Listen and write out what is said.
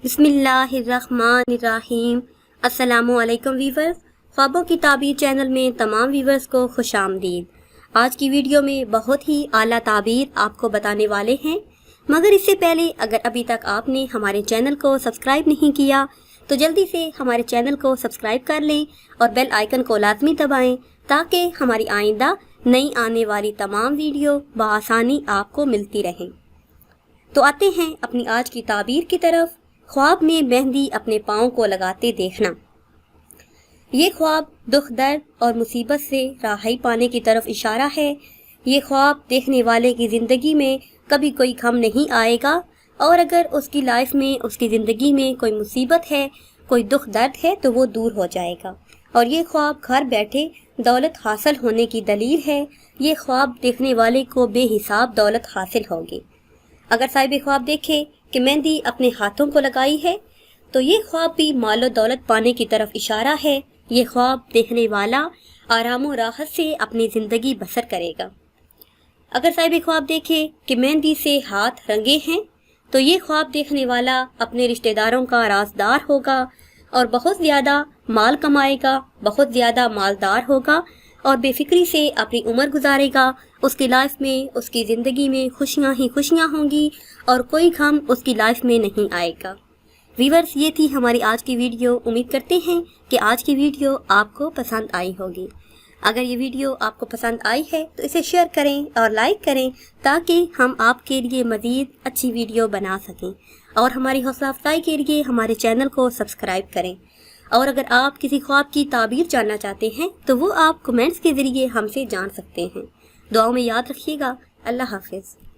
बिस्मिल्लाहिर्रहमानिर्रहीम। अस्सलामुअलैकुम वीवर्स, ख्वाबों की ताबीर चैनल में तमाम वीवर्स को खुश आमदीद। आज की वीडियो में बहुत ही आला ताबीर आपको बताने वाले हैं, मगर इससे पहले अगर अभी तक आपने हमारे चैनल को सब्सक्राइब नहीं किया तो जल्दी से हमारे चैनल को सब्सक्राइब कर लें और बेल आइकन को लाजमी दबाएं ताकि हमारी आइंदा नई आने वाली तमाम वीडियो बआसानी आपको मिलती रहें। तो आते हैं अपनी आज की ताबीर की तरफ। ख्वाब में मेहंदी अपने पाँव को लगाते देखना। ये ख्वाब दुख दर्द और मुसीबत से राहत पाने की तरफ इशारा है। ये ख्वाब देखने वाले की ज़िंदगी में कभी कोई गम नहीं आएगा, और अगर उसकी लाइफ में, उसकी ज़िंदगी में कोई मुसीबत है, कोई दुख दर्द है तो वो दूर हो जाएगा। और ये ख्वाब घर बैठे दौलत हासिल होने की दलील है। ये ख्वाब देखने वाले को बेहिसाब दौलत हासिल होगी। अगर साहिब ख्वाब देखे कि मेहंदी अपने हाथों को लगाई है तो ये ख्वाब भी मालो दौलत पाने की तरफ इशारा है। ये ख्वाब देखने वाला आराम और राहत से अपनी ज़िंदगी बसर करेगा। अगर साहिब ख्वाब देखे कि मेहंदी से हाथ रंगे हैं तो ये ख्वाब देखने वाला अपने रिश्तेदारों का राजदार होगा और बहुत ज़्यादा माल कमाएगा, बहुत ज़्यादा मालदार होगा और बेफिक्री से अपनी उम्र गुजारेगा। उसकी लाइफ में, उसकी ज़िंदगी में खुशियाँ ही खुशियाँ होंगी और कोई गम उसकी लाइफ में नहीं आएगा। व्यूअर्स, ये थी हमारी आज की वीडियो। उम्मीद करते हैं कि आज की वीडियो आपको पसंद आई होगी। अगर ये वीडियो आपको पसंद आई है तो इसे शेयर करें और लाइक करें ताकि हम आपके लिए मज़ीद अच्छी वीडियो बना सकें, और हमारी हौसला अफजाई के लिए हमारे चैनल को सब्सक्राइब करें। और अगर आप किसी ख्वाब की ताबीर जानना चाहते हैं तो वो आप कमेंट्स के ज़रिए हमसे जान सकते हैं। दुआओं में याद रखिएगा। अल्लाह हाफिज़।